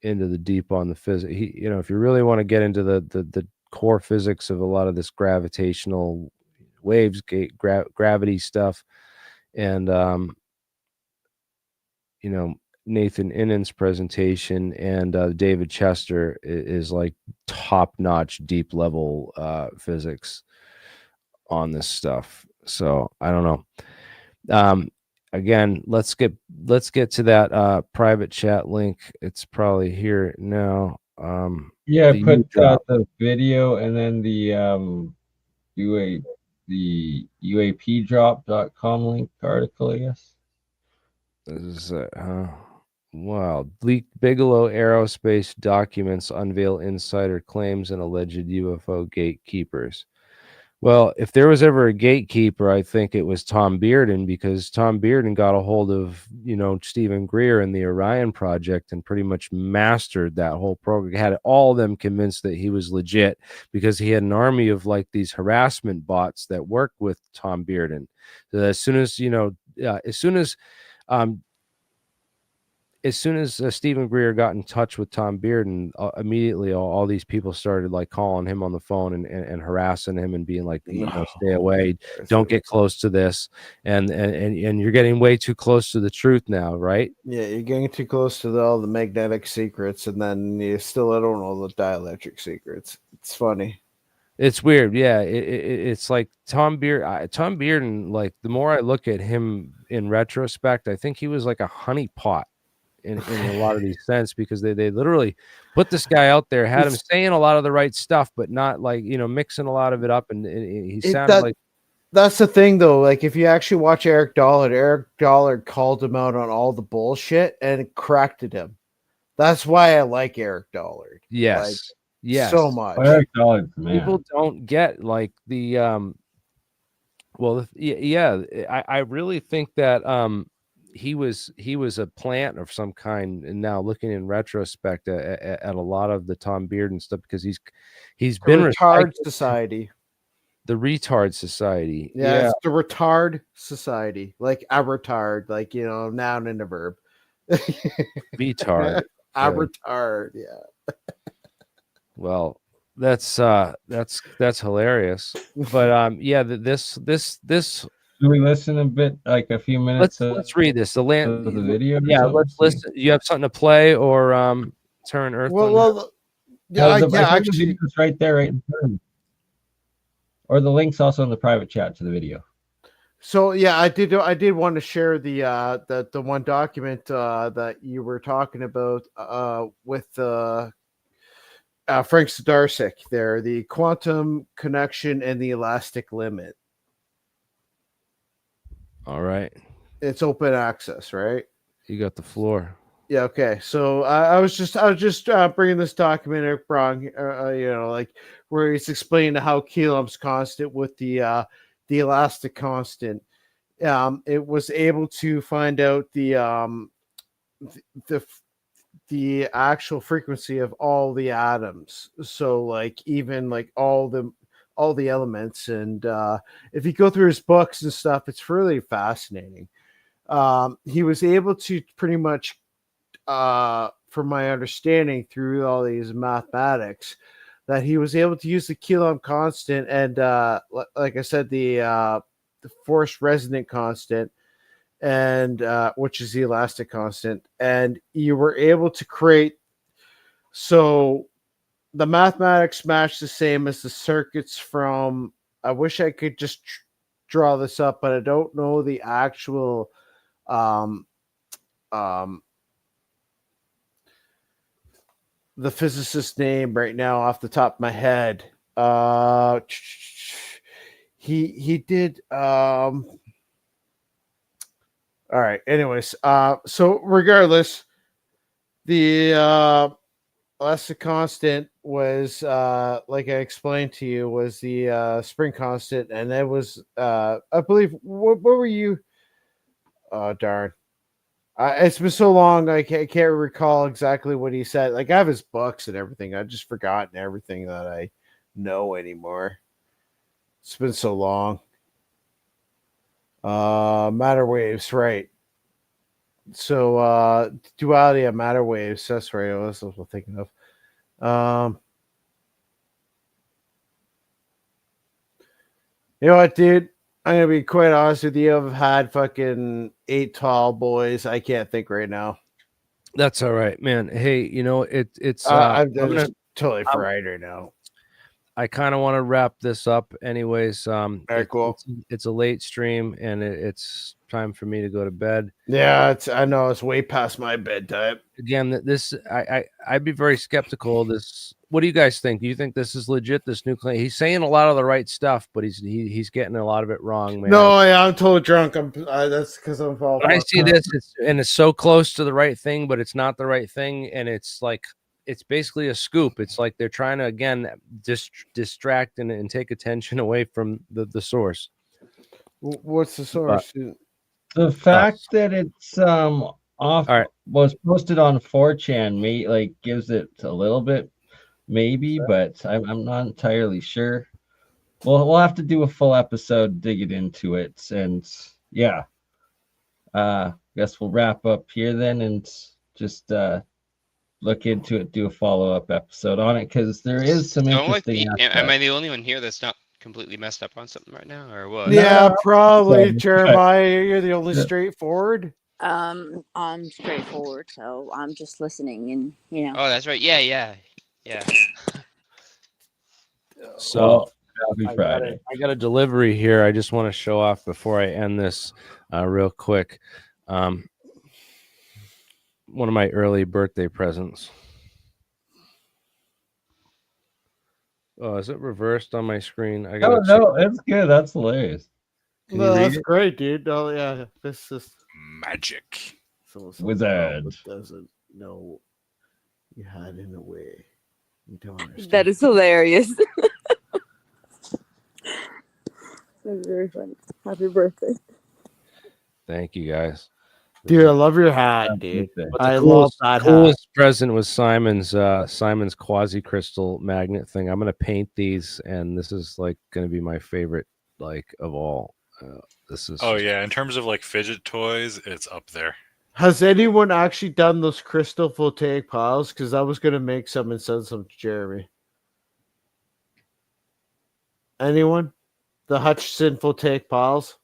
into the deep on the physics. You know, if you really want to get into the core physics of a lot of this gravitational waves, gravity stuff, and you know, Nathan Innan's presentation and David Chester is like top-notch, deep-level physics on this stuff. So I don't know. Again, let's get to that private chat link. It's probably here now. Yeah, put the video and then the UAPdrop.com link article, I guess. This is wow. Leaked Bigelow Aerospace documents unveil insider claims and alleged UFO gatekeepers. Well, if there was ever a gatekeeper, I think it was Tom Bearden, because Tom Bearden got a hold of, you know, Stephen Greer and the Orion Project and pretty much mastered that whole program. Had all of them convinced that he was legit because he had an army of like these harassment bots that worked with Tom Bearden. So as soon as, you know, as soon as Stephen Greer got in touch with Tom Bearden, immediately all these people started like calling him on the phone and harassing him and being like, you know, stay away, don't get close to this, and you're getting way too close to the truth now, right? Yeah, you're getting too close to all the magnetic secrets, and then you still don't know the dielectric secrets. It's funny. It's weird, yeah. It's like Tom Bearden. Like the more I look at him in retrospect, I think he was like a honeypot in a lot of these sense, because they literally put this guy out there, had him saying a lot of the right stuff, but not like, you know, mixing a lot of it up, and he sounded like. That's the thing, though. Like, if you actually watch Eric Dollard called him out on all the bullshit and corrected him. That's why I like Eric Dollard. Yes. Like, yes. So much. Eric Dollard, man. People don't get like the I really think that he was a plant of some kind, and now looking in retrospect at a lot of the Tom Bearden stuff, because he's been retard society. The retard society. Yeah, it's the retard society. Like a retard, like, you know, noun and a verb. Retard. A retard, yeah. Well, that's hilarious. But yeah, this do we listen a bit, like a few minutes? Let's read this. The video. Yeah, let's listen. You have something to play or turn Earth? Well, actually, it's right there, right in front of me. Or the link's also in the private chat to the video. So yeah, I did want to share the one document that you were talking about with Frank Zdarsik there, the quantum connection and the elastic limit. All right. It's open access, right? You got the floor. Yeah. Okay. So I was just bringing this document wrong, you know, like where he's explaining how Coulomb's constant with the elastic constant. It was able to find out the actual frequency of all the atoms. So like even like all the elements, and if you go through his books and stuff, it's really fascinating. He was able to pretty much, from my understanding through all these mathematics, that he was able to use the Coulomb constant and like I said, the force resonant constant, and which is the elastic constant, and you were able to create, so the mathematics match the same as the circuits from, I wish I could just draw this up, but I don't know the actual the physicist's name right now off the top of my head. He did all right, anyways, so regardless, the Less the constant was like I explained to you was the spring constant, and that was I believe what were you? Oh darn! It's been so long I can't recall exactly what he said. Like I have his books and everything. I've just forgotten everything that I know anymore. It's been so long. Matter waves, right? So duality of matter waves. That's right. That's what I'm thinking of. You know what, dude? I'm gonna be quite honest with you. I've had fucking 8 tall boys. I can't think right now. That's all right, man. Hey, it's I'm just totally fried right now. I kind of want to wrap this up anyways. Very cool. It's a late stream and it's time for me to go to bed. Yeah, I know it's way past my bedtime. Again, I'd be very skeptical of this. What do you guys think? Do you think this is legit? This new claim? He's saying a lot of the right stuff, but he's getting a lot of it wrong, man. No, yeah, I'm totally drunk. That's because I'm falling. I see this, it's so close to the right thing, but it's not the right thing, and it's like it's basically a scoop. It's like they're trying to again distract and take attention away from the source. What's the source? The fact that it's was posted on 4chan gives it a little bit maybe, but I'm not entirely sure. We'll have to do a full episode digging into it, and yeah, guess we'll wrap up here then and just look into it, do a follow-up episode on it, because there is some interesting am I the only one here that's not completely messed up on something right now, or what? Yeah, probably, Jeremiah. You're the only straightforward. I'm straightforward, so I'm just listening, and Oh, that's right. Yeah. So I got a delivery here. I just want to show off before I end this real quick. One of my early birthday presents. Oh, is it reversed on my screen? No, it's good. That's hilarious. No, that's great, dude. Oh yeah, this is magic. Wizard doesn't know you had in a way. You don't understand. That is hilarious. That's very funny. Happy birthday. Thank you, guys. Dude, I love your hat, dude. I love that hat. The coolest present was Simon's quasi crystal magnet thing. I'm gonna paint these, and this is like gonna be my favorite of all. This is. Oh yeah, in terms of fidget toys, it's up there. Has anyone actually done those crystal voltaic piles? Because I was gonna make some and send some to Jeremy. Anyone? The Hutchinson voltaic piles?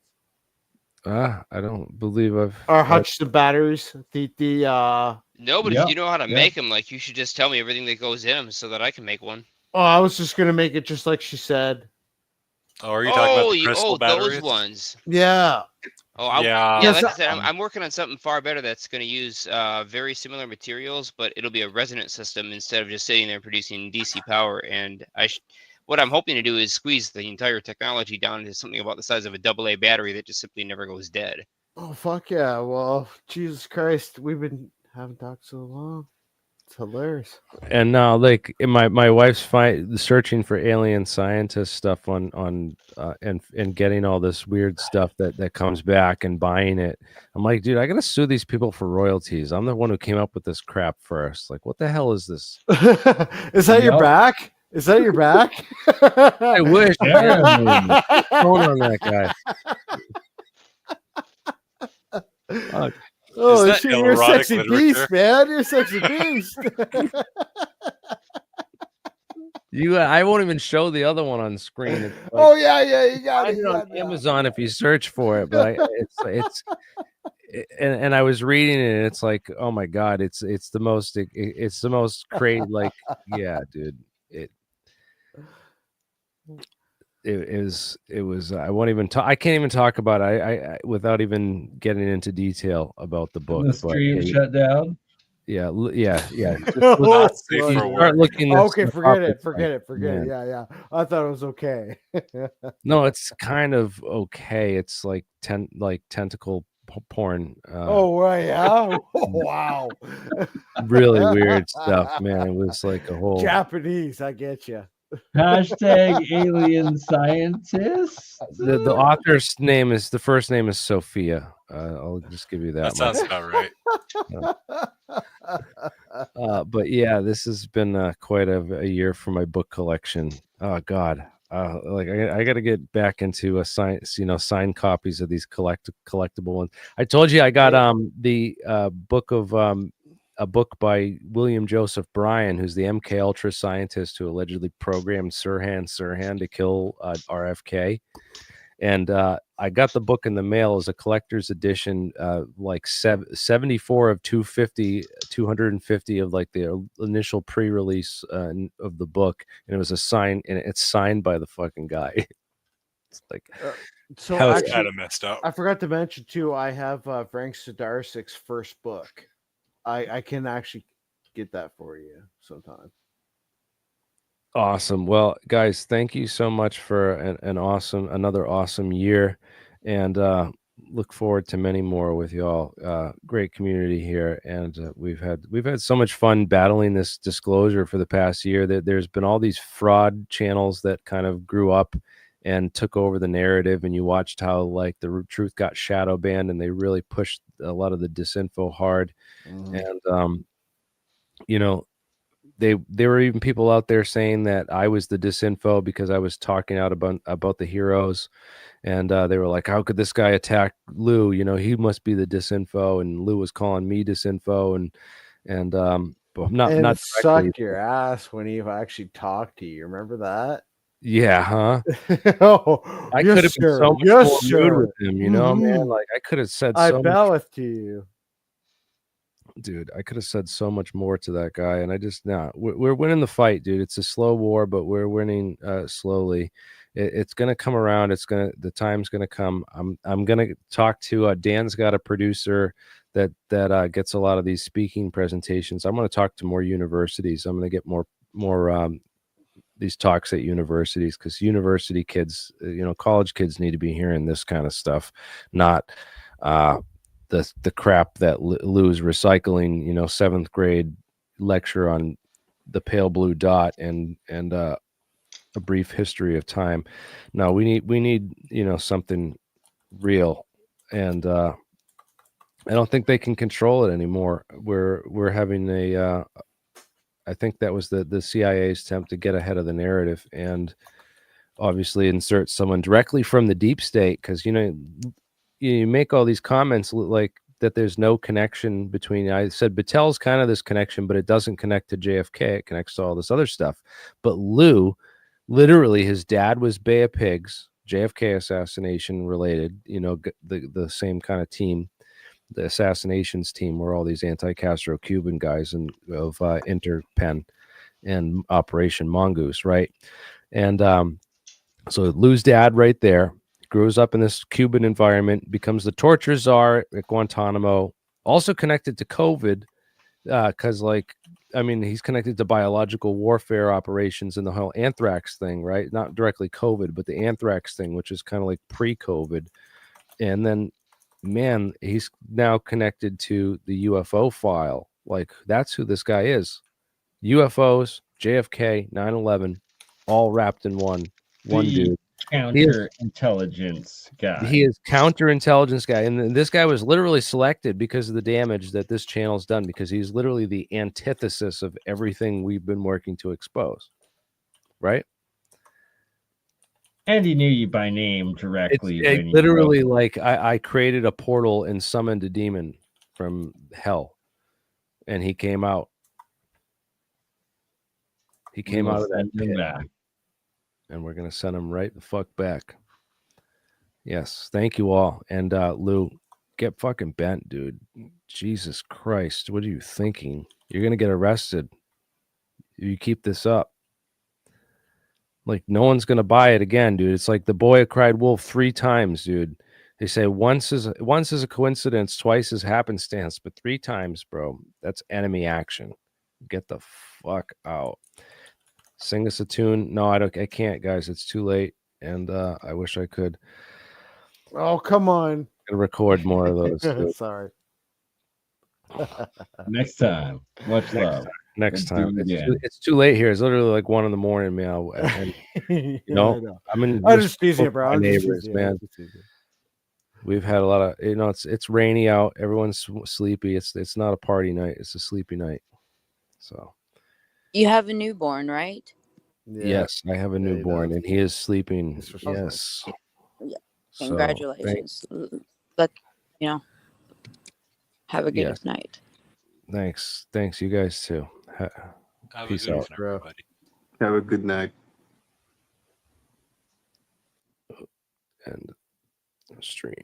I don't believe I've. Or Hutchinson batteries. No, but if you know how to make them, you should just tell me everything that goes in them so that I can make one. Oh, I was just gonna make it just like she said. Oh, are you talking about the crystal batteries? Those ones. Yeah. Yeah. Like I said, I'm working on something far better that's going to use very similar materials, but it'll be a resonant system instead of just sitting there producing DC power. And what I'm hoping to do is squeeze the entire technology down into something about the size of a AA battery that just simply never goes dead. Oh, fuck yeah. Well, Jesus Christ, we've been haven't talked so long. It's hilarious. And now, my wife's searching for alien scientist stuff on and getting all this weird stuff that comes back and buying it. I'm like, dude, I gotta sue these people for royalties. I'm the one who came up with this crap first. Like, what the hell is this? Is that your back? Is that your back? I wish. Hold on, that guy. Oh, you're a sexy beast, man. You're a sexy beast. I won't even show the other one on screen. Oh yeah, you got it on Amazon if you search for it. But and I was reading it, and it's like, oh my god, it's the most crazy. Yeah, dude, it was I won't even talk. I can't even talk about it. I without even getting into detail about the book. The stream shut down. Yeah. Start looking. Okay, forget it. Yeah. I thought it was okay. No, it's kind of okay. It's like tentacle porn. Oh right, yeah. Oh, wow. Really weird stuff, man. It was like a whole Japanese. I get you. Hashtag alien scientist. The author's name is, the first name is Sophia. I'll just give you that. That sounds about right. But yeah, this has been quite a year for my book collection. Oh God. Like I got to get back into a science, signed copies of these collectible ones. I told you I got the book of a book by William Joseph Bryan, who's the MK Ultra scientist who allegedly programmed Sirhan to kill RFK. And I got the book in the mail as a collector's edition, like 74 of 250 of like the initial pre-release of the book, and it was a sign, and it's signed by the fucking guy. It's like, so how actually, kind of messed up. I forgot to mention too, I have Frank Sidarsik's first book. I can actually get that for you sometime. Awesome. Well, guys, thank you so much for another awesome year, and look forward to many more with y'all. Great community here, and we've had so much fun battling this disclosure for the past year. That there's been all these fraud channels that kind of grew up and took over the narrative, and you watched how like the truth got shadow banned, and they really pushed a lot of the disinfo hard. And there were even people out there saying that I was the disinfo because I was talking out about the heroes, and they were like, how could this guy attack Lou? He must be the disinfo, and Lou was calling me disinfo, and not sucked your ass when he actually talked to you. Remember that? Yeah, huh? Oh, I could have been so much more rude with him, man. Like I could have said I so much to you. Dude, I could have said so much more to that guy, and I just we're winning the fight, dude. It's a slow war, but we're winning slowly. It's gonna come around. The time's gonna come. I'm gonna talk to Dan's got a producer that gets a lot of these speaking presentations. I'm gonna talk to more universities. I'm gonna get more these talks at universities, because university kids, college kids need to be hearing this kind of stuff, not the crap that Lou's recycling, 7th grade lecture on the pale blue dot and a brief history of time. No, we need something real, and I don't think they can control it anymore. We're having I think that was the CIA's attempt to get ahead of the narrative and obviously insert someone directly from the deep state, because you make all these comments like that there's no connection between. I said Battel's kind of this connection, but it doesn't connect to JFK. It connects to all this other stuff. But Lou, literally, his dad was Bay of Pigs, JFK assassination related. The same kind of team, the assassinations team, were all these anti-Castro Cuban guys and of Interpen and Operation Mongoose, right? And so Lou's dad, right there, grows up in this Cuban environment, becomes the torture czar at Guantanamo, also connected to COVID, because he's connected to biological warfare operations and the whole anthrax thing, right? Not directly COVID, but the anthrax thing, which is kind of like pre-COVID. And then, man, he's now connected to the UFO file. Like, that's who this guy is. UFOs, JFK, 9/11, all wrapped in one dude. Counterintelligence guy. He is counterintelligence guy, and this guy was literally selected because of the damage that this channel's done, because he's literally the antithesis of everything we've been working to expose, right? And he knew you by name directly. It's literally like I created a portal and summoned a demon from hell, and he came out. He came out of that pit. And we're going to send him right the fuck back. Yes. Thank you all. And Lou, get fucking bent, dude. Jesus Christ. What are you thinking? You're going to get arrested. You keep this up. Like, no one's going to buy it again, dude. It's like the boy who cried wolf 3 times, dude. They say once is a coincidence, twice is happenstance, but 3 times, bro, that's enemy action. Get the fuck out. Sing us a tune. No, I can't, guys. It's too late, and I wish I could. Oh, come on. Gonna record more of those. Too. Sorry. Next time, much love. Next time. It's too late here. It's literally like 1 a.m. man. And, you know, I'm just teasing you, bro. My I'm neighbors, man. We've had a lot of, you know, it's rainy out. Everyone's sleepy. It's not a party night. It's a sleepy night. So. You have a newborn, right? Yeah. Yes, I have a newborn, and he is sleeping. Yes. Yeah. Congratulations. So, let you know. Have a good night. Thanks. You guys too. Peace out, everybody. Have a good night. And stream.